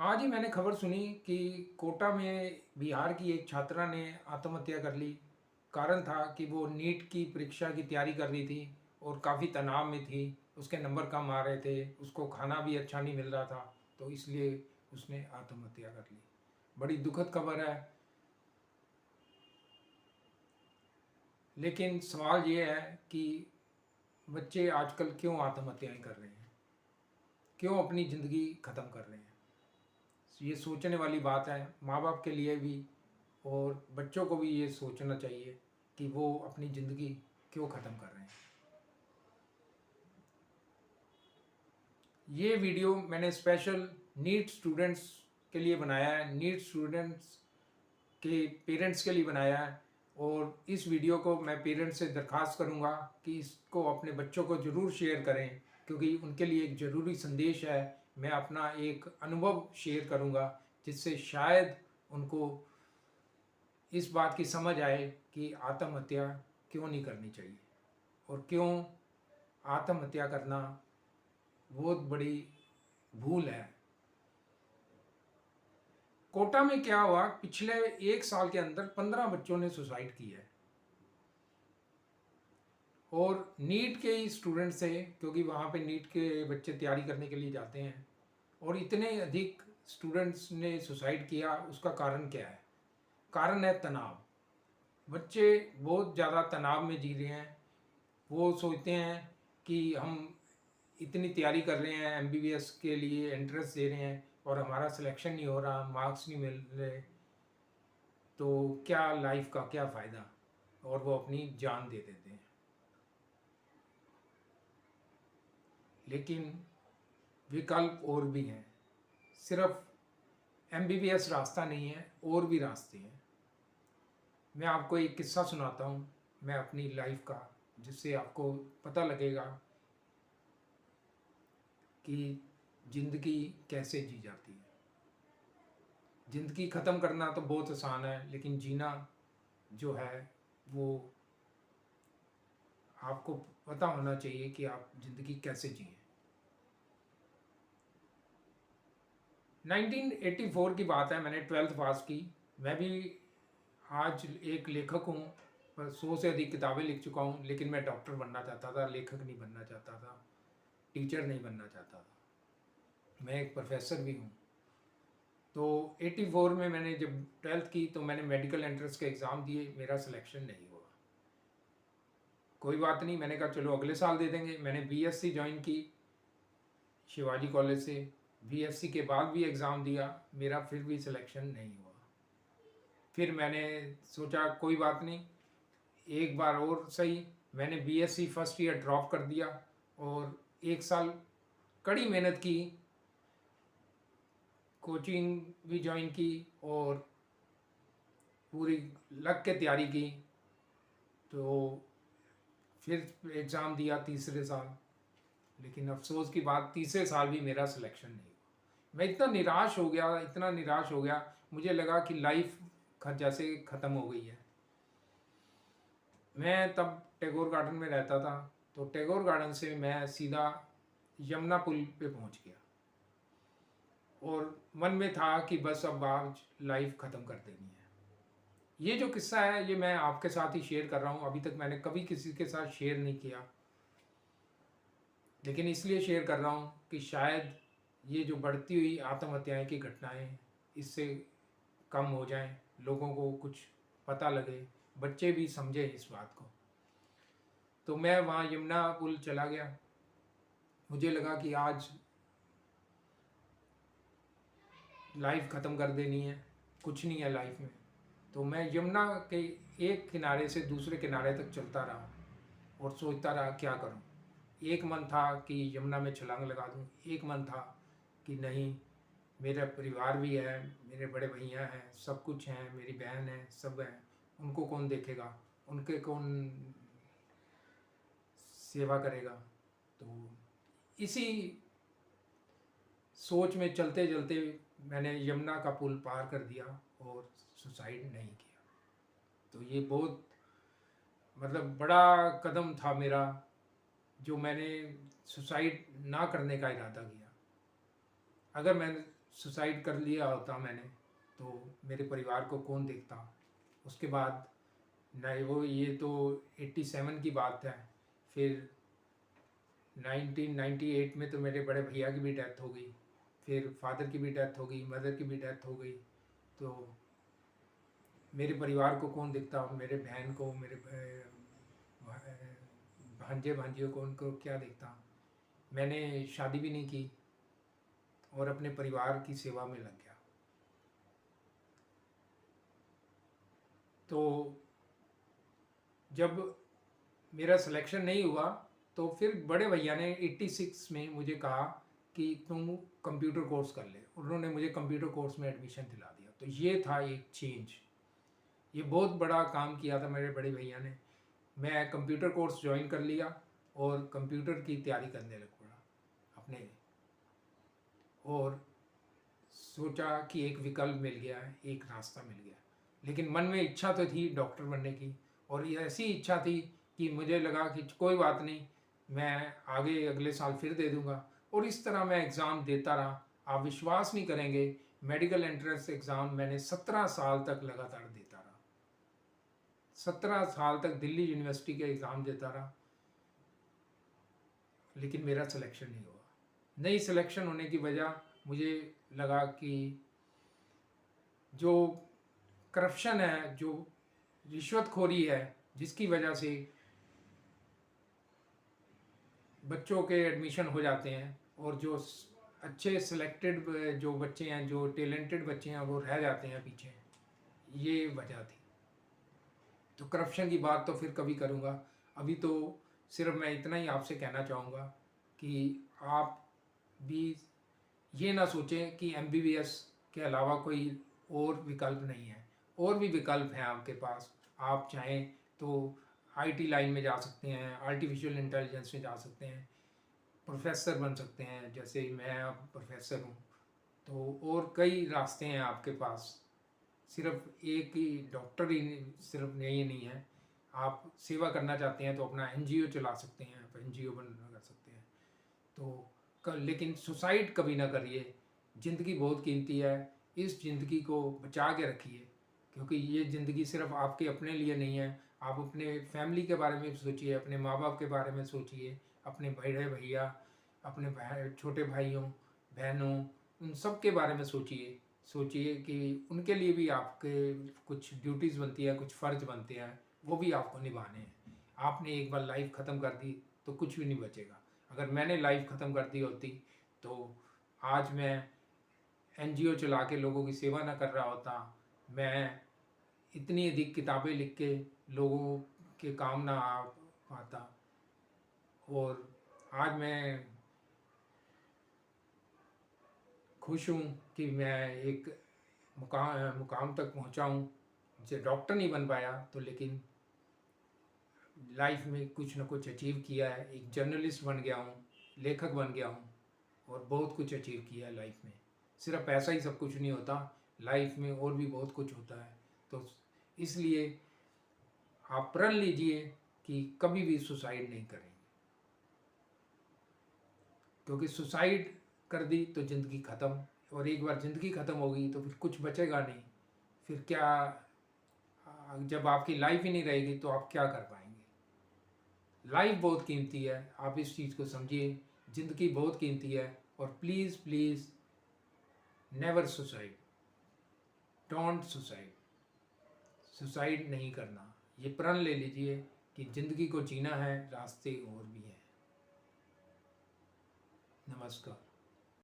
आज ही मैंने खबर सुनी कि कोटा में बिहार की एक छात्रा ने आत्महत्या कर ली। कारण था कि वो नीट की परीक्षा की तैयारी कर रही थी और काफ़ी तनाव में थी। उसके नंबर कम आ रहे थे, उसको खाना भी अच्छा नहीं मिल रहा था, तो इसलिए उसने आत्महत्या कर ली। बड़ी दुखद खबर है। लेकिन सवाल ये है कि बच्चे आजकल क्यों आत्महत्याएं कर रहे हैं, क्यों अपनी ज़िंदगी ख़त्म कर रहे हैं। ये सोचने वाली बात है, माँ बाप के लिए भी और बच्चों को भी ये सोचना चाहिए कि वो अपनी ज़िंदगी क्यों ख़त्म कर रहे हैं। ये वीडियो मैंने स्पेशल नीट स्टूडेंट्स के लिए बनाया है, नीट स्टूडेंट्स के पेरेंट्स के लिए बनाया है। और इस वीडियो को मैं पेरेंट्स से दरख्वास्त करूँगा कि इसको अपने बच्चों को ज़रूर शेयर करें, क्योंकि उनके लिए एक ज़रूरी संदेश है। मैं अपना एक अनुभव शेयर करूँगा जिससे शायद उनको इस बात की समझ आए कि आत्महत्या क्यों नहीं करनी चाहिए और क्यों आत्महत्या करना बहुत बड़ी भूल है। कोटा में क्या हुआ, पिछले एक साल के अंदर 15 बच्चों ने सुसाइड की है। और नीट के ही स्टूडेंट्स थे, क्योंकि वहाँ पे नीट के बच्चे तैयारी करने के लिए जाते हैं। और इतने अधिक स्टूडेंट्स ने सुसाइड किया, उसका कारण क्या है? कारण है तनाव। बच्चे बहुत ज़्यादा तनाव में जी रहे हैं। वो सोचते हैं कि हम इतनी तैयारी कर रहे हैं, एमबीबीएस के लिए एंट्रेंस दे रहे हैं और हमारा सिलेक्शन नहीं हो रहा, मार्क्स नहीं मिल रहे, तो क्या लाइफ का क्या फ़ायदा। और वो अपनी जान दे देते हैं। लेकिन विकल्प और भी हैं। सिर्फ एमबीबीएस रास्ता नहीं है, और भी रास्ते हैं। मैं आपको एक किस्सा सुनाता हूँ, मैं अपनी लाइफ का, जिससे आपको पता लगेगा कि ज़िंदगी कैसे जी जाती है। ज़िंदगी ख़त्म करना तो बहुत आसान है, लेकिन जीना जो है वो आपको पता होना चाहिए कि आप ज़िंदगी कैसे जिए। 1984 की बात है, मैंने 12th पास की। मैं भी आज एक लेखक हूँ, पर 100 से अधिक किताबें लिख चुका हूँ। लेकिन मैं डॉक्टर बनना चाहता था, लेखक नहीं बनना चाहता था, टीचर नहीं बनना चाहता था। मैं एक प्रोफेसर भी हूँ। तो 84 में मैंने जब 12th की, तो मैंने मेडिकल एंट्रेंस के एग्ज़ाम दिए, मेरा सिलेक्शन नहीं हुआ। कोई बात नहीं, मैंने कहा चलो अगले साल दे देंगे। मैंने बीएससी ज्वाइन की शिवाजी कॉलेज से। बीएससी के बाद भी एग्ज़ाम दिया, मेरा फिर भी सिलेक्शन नहीं हुआ। फिर मैंने सोचा कोई बात नहीं, एक बार और सही। मैंने बीएससी फर्स्ट ईयर ड्रॉप कर दिया और एक साल कड़ी मेहनत की, कोचिंग भी ज्वाइन की और पूरी लग के तैयारी की। तो फिर एग्ज़ाम दिया तीसरे साल। लेकिन अफसोस की बात, तीसरे साल भी मेरा सिलेक्शन नहीं हुआ। मैं इतना निराश हो गया, इतना निराश हो गया, मुझे लगा कि लाइफ जैसे ख़त्म हो गई है। मैं तब टैगोर गार्डन में रहता था, तो टैगोर गार्डन से मैं सीधा यमुना पुल पे पहुंच गया और मन में था कि बस अब आज लाइफ ख़त्म कर देनी है। ये जो किस्सा है, ये मैं आपके साथ ही शेयर कर रहा हूँ। अभी तक मैंने कभी किसी के साथ शेयर नहीं किया, लेकिन इसलिए शेयर कर रहा हूँ कि शायद ये जो बढ़ती हुई आत्महत्याएं की घटनाएं, इससे कम हो जाएं, लोगों को कुछ पता लगे, बच्चे भी समझें इस बात को। तो मैं वहाँ यमुना पुल चला गया। मुझे लगा कि आज लाइफ ख़त्म कर देनी है, कुछ नहीं है लाइफ में। तो मैं यमुना के एक किनारे से दूसरे किनारे तक चलता रहा और सोचता रहा क्या करूं। एक मन था कि यमुना में छलांग लगा दूं, एक मन था कि नहीं, मेरा परिवार भी है, मेरे बड़े भैया हैं, सब कुछ हैं, मेरी बहन है, सब हैं, उनको कौन देखेगा, उनके कौन सेवा करेगा। तो इसी सोच में चलते चलते मैंने यमुना का पुल पार कर दिया और सुसाइड नहीं किया। तो ये बहुत मतलब बड़ा कदम था मेरा, जो मैंने सुसाइड ना करने का इरादा किया। अगर मैं सुसाइड कर लिया होता मैंने तो मेरे परिवार को कौन देखता। उसके बाद नहीं, वो ये तो 87 की बात है। फिर 1998 में तो मेरे बड़े भैया की भी डेथ हो गई, फिर फादर की भी डेथ हो गई, मदर की भी डेथ हो गई। तो मेरे परिवार को कौन दिखता, मेरे बहन को, मेरे भांजे भांजियों को, उनको क्या दिखता। मैंने शादी भी नहीं की और अपने परिवार की सेवा में लग गया। तो जब मेरा सिलेक्शन नहीं हुआ तो फिर बड़े भैया ने 86 में मुझे कहा कि तुम कंप्यूटर कोर्स कर ले। उन्होंने मुझे कंप्यूटर कोर्स में एडमिशन दिला दिया। तो ये था एक चेंज, ये बहुत बड़ा काम किया था मेरे बड़े भैया ने। मैं कंप्यूटर कोर्स ज्वाइन कर लिया और कंप्यूटर की तैयारी करने लग पड़ा अपने, और सोचा कि एक विकल्प मिल गया है, एक रास्ता मिल गया। लेकिन मन में इच्छा तो थी डॉक्टर बनने की, और ये ऐसी इच्छा थी कि मुझे लगा कि कोई बात नहीं, मैं आगे अगले साल फिर दे दूंगा। और इस तरह मैं एग्ज़ाम देता रहा। आप विश्वास नहीं करेंगे, मेडिकल एंट्रेंस एग्ज़ाम मैंने 17 साल तक लगातार देता रहा। 17 साल तक दिल्ली यूनिवर्सिटी के एग्ज़ाम देता रहा, लेकिन मेरा सिलेक्शन नहीं हुआ। नहीं सिलेक्शन होने की वजह मुझे लगा कि जो करप्शन है, जो रिश्वतखोरी है, जिसकी वजह से बच्चों के एडमिशन हो जाते हैं और जो अच्छे सिलेक्टेड जो बच्चे हैं, जो टैलेंटेड बच्चे हैं, वो रह जाते हैं पीछे, ये वजह थी। तो करप्शन की बात तो फिर कभी करूँगा। अभी तो सिर्फ मैं इतना ही आपसे कहना चाहूँगा कि आप भी ये ना सोचें कि MBBS के अलावा कोई और विकल्प नहीं है। और भी विकल्प हैं आपके पास। आप चाहें तो IT लाइन में जा सकते हैं, आर्टिफिशियल इंटेलिजेंस में जा सकते हैं, प्रोफेसर बन सकते हैं, जैसे मैं अब प्रोफेसर हूँ। तो और कई रास्ते हैं आपके पास, सिर्फ एक ही डॉक्टर ही सिर्फ यही नहीं है। आप सेवा करना चाहते हैं तो अपना NGO चला सकते हैं, आप NGO बन कर सकते हैं। तो लेकिन सुसाइड कभी ना करिए। ज़िंदगी बहुत कीमती है, इस ज़िंदगी को बचा के रखिए, क्योंकि ये ज़िंदगी सिर्फ आपके अपने लिए नहीं है। आप अपने फैमिली के बारे में सोचिए, अपने माँ बाप के बारे में सोचिए, अपने बड़े भैया, अपने छोटे भाइयों बहनों, उन सब के बारे में सोचिए। सोचिए कि उनके लिए भी आपके कुछ ड्यूटीज़ बनती है, कुछ फ़र्ज बनते हैं, वो भी आपको निभाने हैं। आपने एक बार लाइफ ख़त्म कर दी तो कुछ भी नहीं बचेगा। अगर मैंने लाइफ ख़त्म कर दी होती तो आज मैं NGO चला के लोगों की सेवा ना कर रहा होता, मैं इतनी अधिक किताबें लिख के लोगों के काम ना आ पाता, और आज मैं खुश हूँ कि मैं एक मुकाम तक पहुँचा हूँ। मुझे डॉक्टर नहीं बन पाया तो, लेकिन लाइफ में कुछ ना कुछ अचीव किया है। एक जर्नलिस्ट बन गया हूँ, लेखक बन गया हूँ, और बहुत कुछ अचीव किया है लाइफ में। सिर्फ पैसा ही सब कुछ नहीं होता, लाइफ में और भी बहुत कुछ होता है। तो इसलिए आप प्रण लीजिए कि कभी भी सुसाइड नहीं करेंगे, क्योंकि सुसाइड कर दी तो ज़िंदगी ख़त्म, और एक बार ज़िंदगी ख़त्म होगी तो फिर कुछ बचेगा नहीं। फिर क्या, जब आपकी लाइफ ही नहीं रहेगी तो आप क्या कर पाएंगे। लाइफ बहुत कीमती है, आप इस चीज़ को समझिए। ज़िंदगी बहुत कीमती है, और please please never suicide, don't suicide. Suicide नहीं करना, ये प्रण ले लीजिए कि ज़िंदगी को जीना है, रास्ते और भी हैं। नमस्कार।